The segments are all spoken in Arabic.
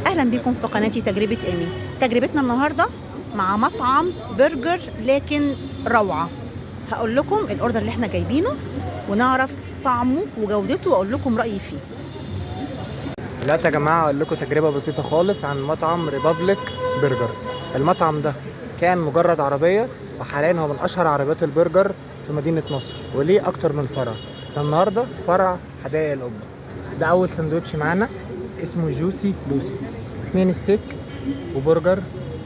اهلا بكم في قناتي تجربة ايمي. تجربتنا النهارده مع مطعم برجر لكن روعة. هقول لكم الاوردر اللي احنا جايبينه ونعرف طعمه وجودته واقول لكم رأيي فيه. دلوقتي يا جماعه اقول لكم تجربه بسيطه خالص عن مطعم ريبابليك برجر. المطعم ده كان مجرد عربيه، وحاليا هو من اشهر عربيات البرجر في مدينه نصر، وليه اكتر من فرع. ده النهارده فرع حدائق القبه. ده اول سندوتش معانا، اسمه جوسي لوسي. 2 ستيك وبرجر،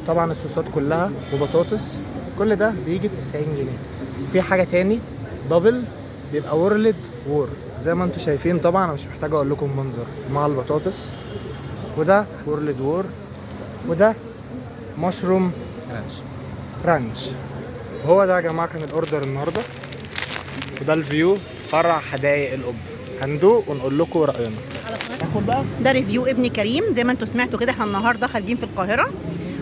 طبعا الصوصات كلها وبطاطس، كل ده بيجي ب 90 جنيه. في حاجه تاني دبل، بيبقى وورلد وور زي ما انتم شايفين. طبعا انا مش محتاج اقول لكم منظر مع البطاطس. وده وورلد وور، وده مشروم رانش. هو ده يا جماعه كان الاوردر النهارده، وده الفيو فرع حدائق القبه. هندوق ونقول لكم راينا. ناكل بقى. ده ريفيو ابن كريم. زي ما انتم سمعتوا كده، احنا النهارده خارجين في القاهرة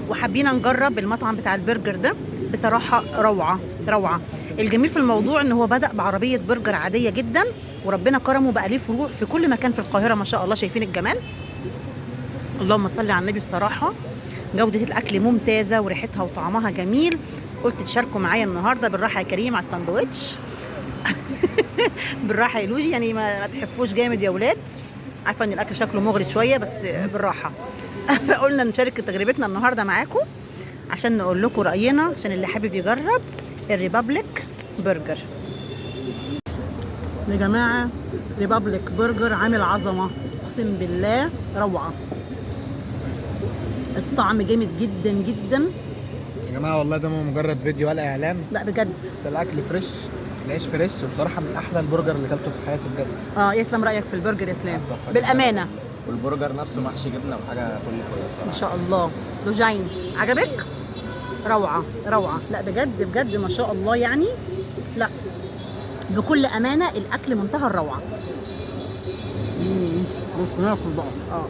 وحابين نجرب المطعم بتاع البرجر ده. بصراحة روعة روعة. الجميل في الموضوع ان هو بدأ بعربية برجر عادية جدا، وربنا كرمه بقى ليه فروع في كل مكان في القاهرة ما شاء الله. شايفين الجمال؟ اللهم صل على النبي. بصراحة جودة الأكل ممتازة وريحتها وطعمها جميل. قلت تشاركوا معايا النهارده. بالراحة يا كريم على الساندوتش. بالراحة يا لوجي، يعني ما تحفوش جامد يا ولاد. عارفة ان الأكل شكله مغري شوية، بس بالراحة. فقلنا نشارك تجربتنا النهارده معاكم عشان نقول لكم رأينا، عشان اللي حابب يجرب الريبابليك برجر. يا جماعة ريبابليك برجر عامل عظمة، اقسم بالله روعة. الطعم جامد جدا جدا يا جماعه والله ده مو مجرد فيديو ولا اعلان، لا بجد. بس الاكل فريش، العيش فريش، وبصراحه من احلى البرجر اللي اكلته في حياتي بجد. يسلم رأيك في البرجر يا اسلام بالأمانة. والبرجر نفسه محشي جبنه وحاجه كل ما شاء الله. لوجين عجبك؟ روعة روعة. لا بجد بجد ما شاء الله يعني. لا بكل أمانة الأكل منتهى الروعة. بص ناكل بقى. اه